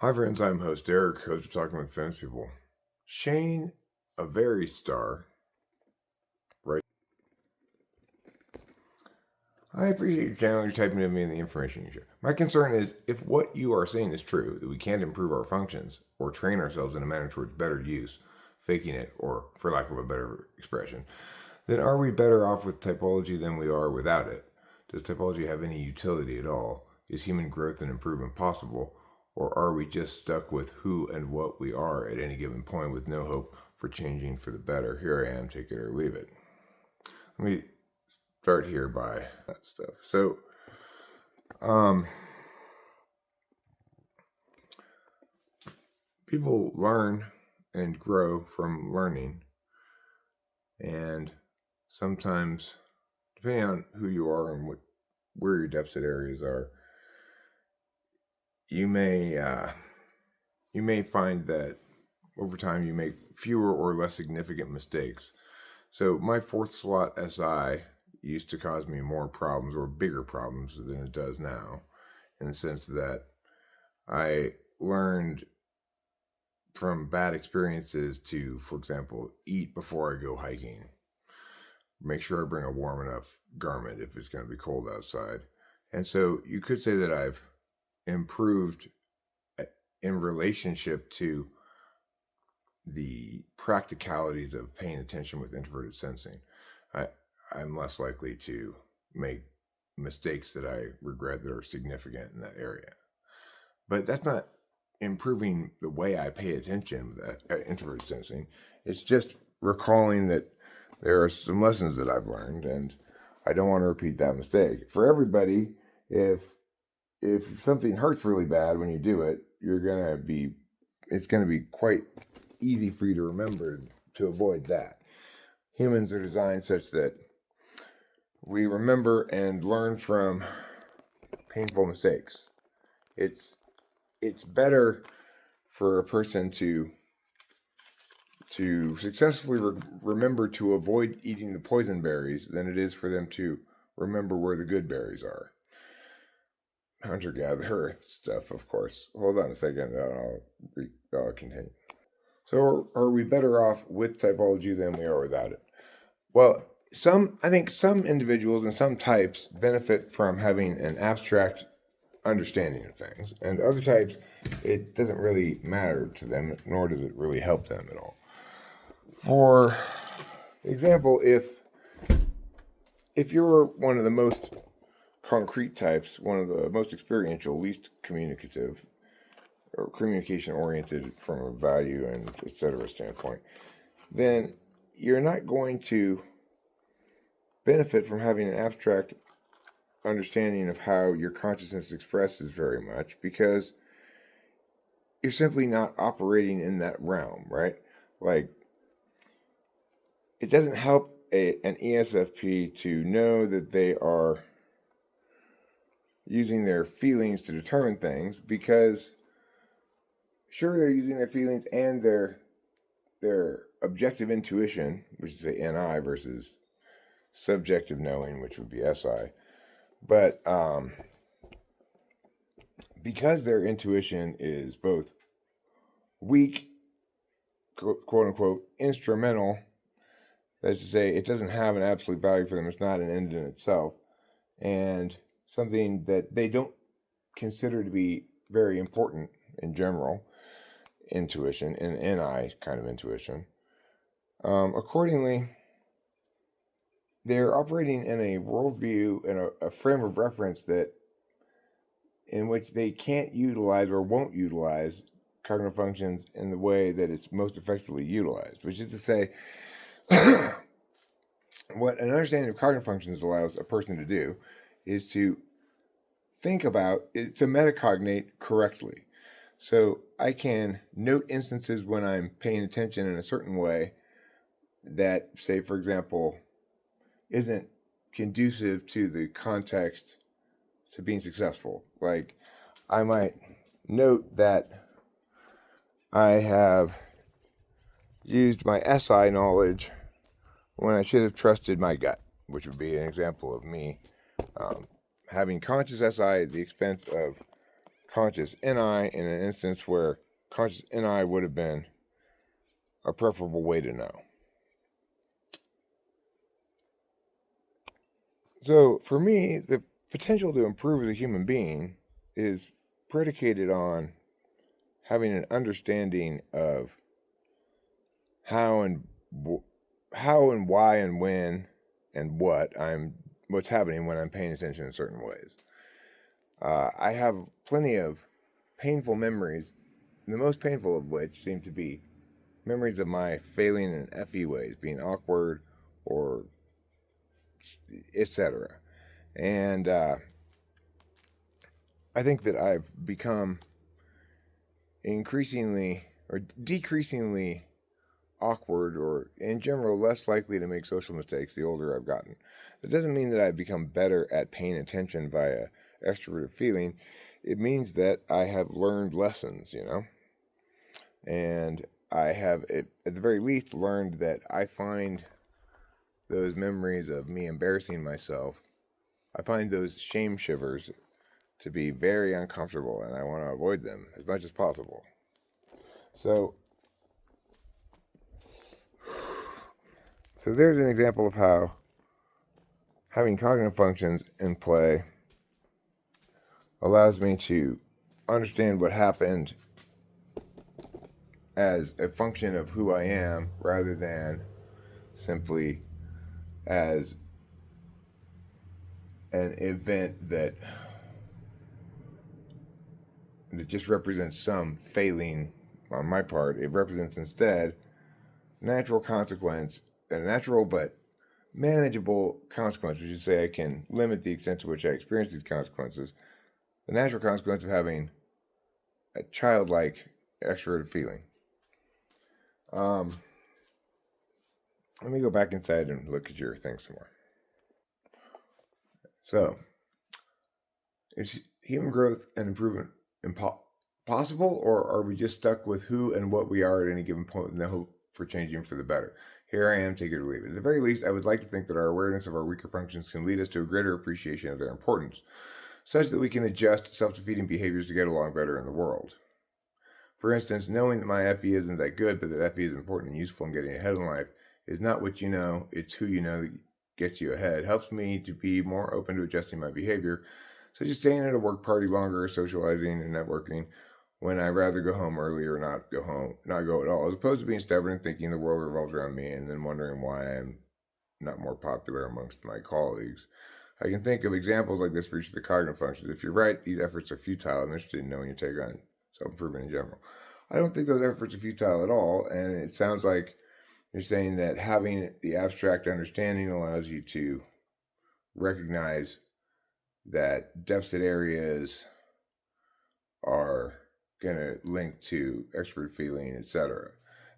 Hi friends, I'm host Derek, host of Talking with Famous People. Shane, a very star, right? I appreciate your channel, you're typing to me and the information you share. My concern is if what you are saying is true, that we can't improve our functions or train ourselves in a manner towards better use, faking it, or for lack of a better expression, then are we better off with typology than we are without it? Does typology have any utility at all? Is human growth and improvement possible? Or are we just stuck with who and what we are at any given point with no hope for changing for the better? Here I am, take it or leave it. Let me start here by that stuff. So, people learn and grow from learning, and sometimes, depending on who you are and where your deficit areas are, you may find that over time you make fewer or less significant mistakes. So my fourth slot SI used to cause me more problems or bigger problems than it does now, in the sense that I learned from bad experiences to, for example, eat before I go hiking. Make sure I bring a warm enough garment if it's going to be cold outside. And so you could say that I've improved in relationship to the practicalities of paying attention with introverted sensing. I'm less likely to make mistakes that I regret that are significant in that area. But that's not improving the way I pay attention with introverted sensing. It's just recalling that there are some lessons that I've learned, and I don't want to repeat that mistake. For everybody, if something hurts really bad when you do it, it's gonna be quite easy for you to remember to avoid that. Humans are designed such that we remember and learn from painful mistakes. It's better for a person to successfully remember to avoid eating the poison berries than it is for them to remember where the good berries are. Hunter-gatherer stuff, of course. Hold on a second, I'll continue. So are we better off with typology than we are without it? Well, I think some individuals and some types benefit from having an abstract understanding of things, and other types, it doesn't really matter to them, nor does it really help them at all. For example, if you're one of the most concrete types, one of the most experiential, least communicative, or communication oriented from a value and etc. standpoint, then you're not going to benefit from having an abstract understanding of how your consciousness expresses very much, because you're simply not operating in that realm, right? Like, it doesn't help an ESFP to know that they are using their feelings to determine things, because sure, they're using their feelings and their objective intuition, which is a NI, versus subjective knowing, which would be SI. But because their intuition is both weak, quote unquote, instrumental, that is to say, it doesn't have an absolute value for them, it's not an end in itself, and something that they don't consider to be very important in general, intuition, and NI kind of intuition. Accordingly, they're operating in a worldview and a frame of reference in which they can't utilize or won't utilize cognitive functions in the way that it's most effectively utilized, which is to say, what an understanding of cognitive functions allows a person to do is to think about, to metacognate correctly. So I can note instances when I'm paying attention in a certain way that, say, for example, isn't conducive to the context to being successful. Like, I might note that I have used my SI knowledge when I should have trusted my gut, which would be an example of me having conscious SI at the expense of conscious NI in an instance where conscious NI would have been a preferable way to know. So for me, the potential to improve as a human being is predicated on having an understanding of how and why and when and what's happening when I'm paying attention in certain ways. I have plenty of painful memories, the most painful of which seem to be memories of my failing in FE ways, being awkward or etc. And I think that I've become increasingly or decreasingly awkward or in general less likely to make social mistakes the older I've gotten. It doesn't mean that I've become better at paying attention via extroverted feeling. It means that I have learned lessons, and I have at the very least learned that I find those memories of me embarrassing myself, I find those shame shivers to be very uncomfortable, and I want to avoid them as much as possible. So there's an example of how having cognitive functions in play allows me to understand what happened as a function of who I am rather than simply as an event that just represents some failing on my part. It represents instead natural consequence, a natural but manageable consequence, which is to say I can limit the extent to which I experience these consequences. The natural consequence of having a childlike extroverted feeling. Let me go back inside and look at your thing some more. So, is human growth and improvement possible, or are we just stuck with who and what we are at any given point with no hope for changing for the better? Here I am, take it or leave it. At the very least, I would like to think that our awareness of our weaker functions can lead us to a greater appreciation of their importance, such that we can adjust self-defeating behaviors to get along better in the world. For instance, knowing that my FE isn't that good, but that FE is important and useful in getting ahead in life is not what you know, it's who you know that gets you ahead, helps me to be more open to adjusting my behavior, such as staying at a work party longer, socializing and networking, when I'd rather go home early or not go at all, as opposed to being stubborn and thinking the world revolves around me and then wondering why I'm not more popular amongst my colleagues. I can think of examples like this for each of the cognitive functions. If you're right, these efforts are futile. I'm interested in knowing your take on self-improvement in general. I don't think those efforts are futile at all, and it sounds like you're saying that having the abstract understanding allows you to recognize that deficit areas are going to link to extrovert feeling, etc.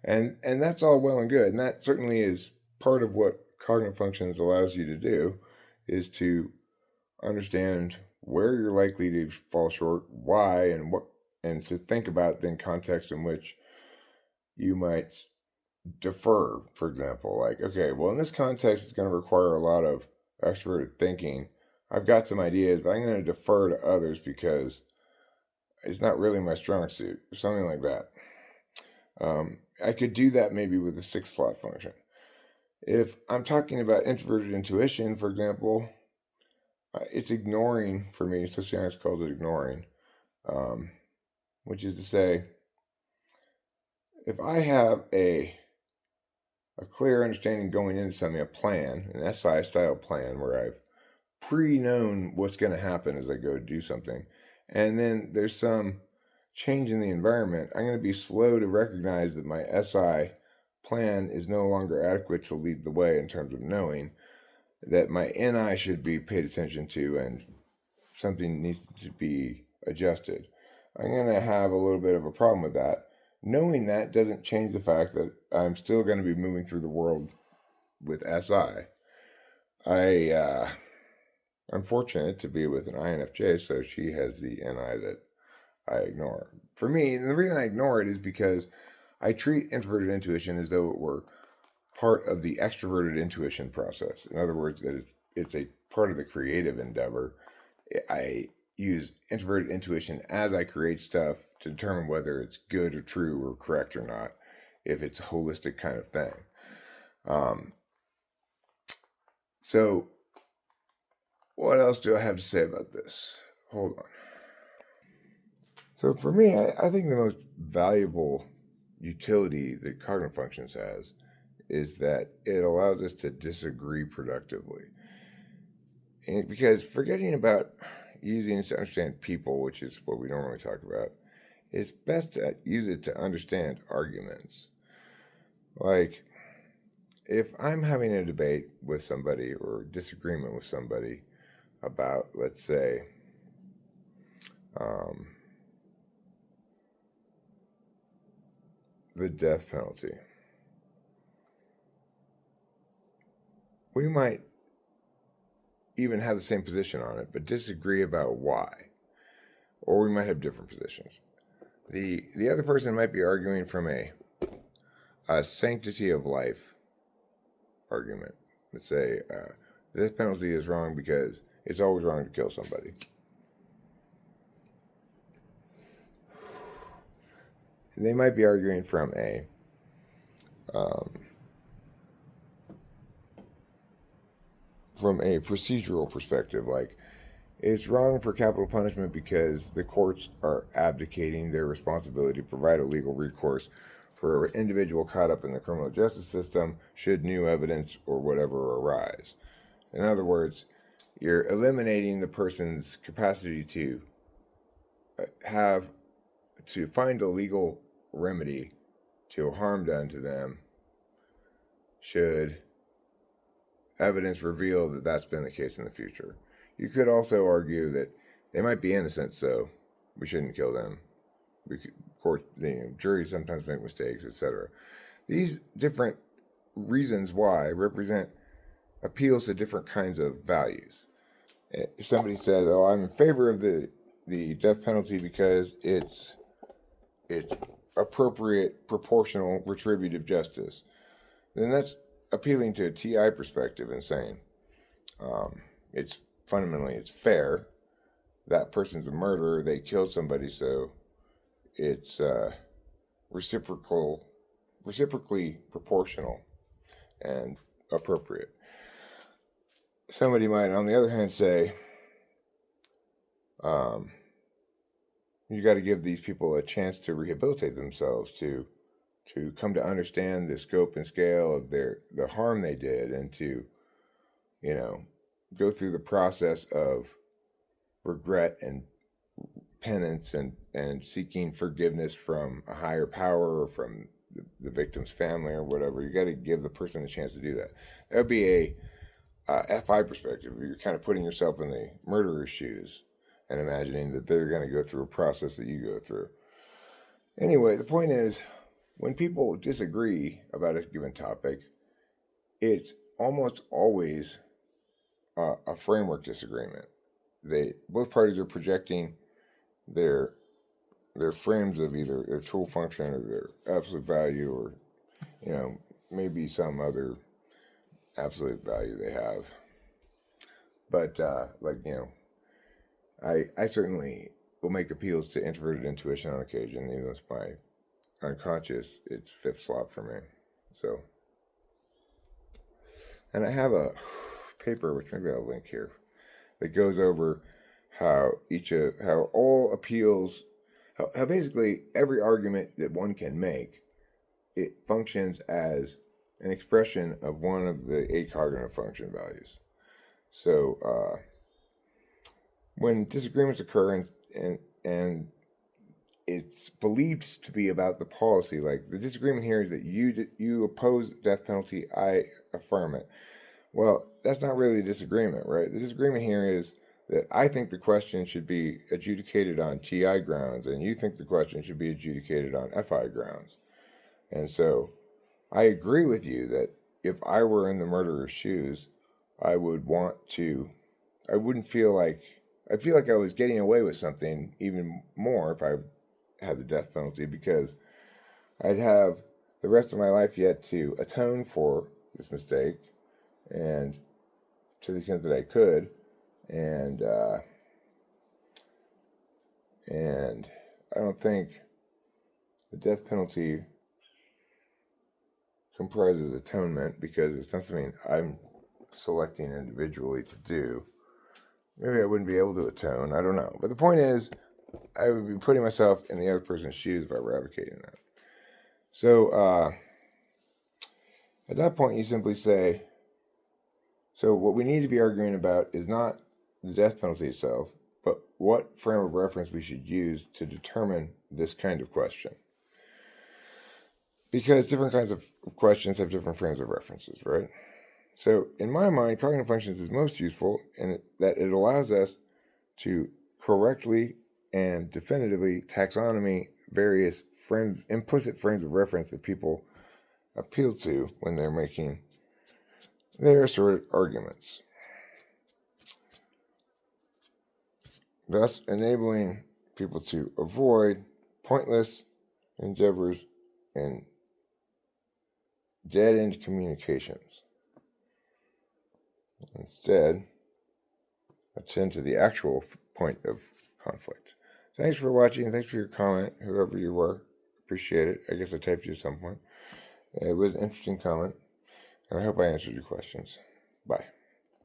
And that's all well and good, and that certainly is part of what cognitive functions allows you to do, is to understand where you're likely to fall short, why, and to think about the context in which you might defer. For example, like, okay, well, in this context, it's going to require a lot of extroverted thinking. I've got some ideas, but I'm going to defer to others because it's not really my strong suit, or something like that. I could do that maybe with a 6-slot function. If I'm talking about introverted intuition, for example, it's ignoring for me. Sociologists calls it ignoring, which is to say, if I have a clear understanding going into something, a plan, an SI style plan where I've pre-known what's going to happen as I go to do something, and then there's some change in the environment, I'm going to be slow to recognize that my SI plan is no longer adequate to lead the way in terms of knowing that my NI should be paid attention to and something needs to be adjusted. I'm going to have a little bit of a problem with that. Knowing that doesn't change the fact that I'm still going to be moving through the world with SI. I'm fortunate to be with an INFJ, so she has the NI that I ignore. For me, and the reason I ignore it is because I treat introverted intuition as though it were part of the extroverted intuition process. In other words, that it's a part of the creative endeavor. I use introverted intuition as I create stuff to determine whether it's good or true or correct or not, if it's a holistic kind of thing. So what else do I have to say about this? Hold on. So for me, I think the most valuable utility that cognitive functions has is that it allows us to disagree productively. And because forgetting about using it to understand people, which is what we normally talk about, it's best to use it to understand arguments. Like, if I'm having a debate with somebody or disagreement with somebody about, let's say, the death penalty, we might even have the same position on it, but disagree about why. Or we might have different positions. The other person might be arguing from a sanctity of life argument. Let's say the death penalty is wrong because it's always wrong to kill somebody. They might be arguing from a procedural perspective, like it's wrong for capital punishment because the courts are abdicating their responsibility to provide a legal recourse for an individual caught up in the criminal justice system should new evidence or whatever arise. In other words, you're eliminating the person's capacity to find a legal remedy to a harm done to them should evidence reveal that that's been the case in the future. You could also argue that they might be innocent, so we shouldn't kill them. Juries sometimes make mistakes, etc. These different reasons why represent appeals to different kinds of values. If somebody says, "Oh, I'm in favor of the death penalty because it's appropriate, proportional, retributive justice," then that's appealing to a TI perspective and saying it's fundamentally it's fair. That person's a murderer. They killed somebody, so it's reciprocally proportional and appropriate. Somebody might, on the other hand, say, you got to give these people a chance to rehabilitate themselves, to come to understand the scope and scale of the harm they did, and to, go through the process of regret and penance and seeking forgiveness from a higher power or from the victim's family or whatever. You got to give the person a chance to do that. That would be a FI perspective. You're kind of putting yourself in the murderer's shoes and imagining that they're going to go through a process that you go through. Anyway, the point is, when people disagree about a given topic, it's almost always a framework disagreement. Both parties are projecting their frames of either their tool function or their absolute value, or maybe some other absolute value they have. But I certainly will make appeals to introverted intuition on occasion, even though it's my unconscious. It's fifth slot for me. So, and I have a paper, which maybe I'll link here, that goes over how all appeals, how basically every argument that one can make, it functions as an expression of one of the 8 cognitive function values. So when disagreements occur and it's believed to be about the policy, like the disagreement here is that you oppose death penalty, I affirm it. Well, that's not really a disagreement, right? The disagreement here is that I think the question should be adjudicated on TI grounds, and you think the question should be adjudicated on FI grounds. And so I agree with you that if I were in the murderer's shoes, I wouldn't feel like, I'd feel like I was getting away with something even more if I had the death penalty, because I'd have the rest of my life yet to atone for this mistake, and to the extent that I could, and And I don't think the death penalty comprises atonement, because it's not something I'm selecting individually to do. Maybe I wouldn't be able to atone. I don't know. But the point is, I would be putting myself in the other person's shoes if I were advocating that. So at that point, you simply say, so what we need to be arguing about is not the death penalty itself, but what frame of reference we should use to determine this kind of question. Because different kinds of questions have different frames of references, right? So in my mind, cognitive functions is most useful in that it allows us to correctly and definitively taxonomy various implicit frames of reference that people appeal to when they're making their sort of arguments, thus enabling people to avoid pointless endeavors and dead-end communications. Instead, attend to the actual point of conflict. Thanks for watching. Thanks for your comment, whoever you were. Appreciate it. I guess I typed you at some point. It was an interesting comment, and I hope I answered your questions. Bye.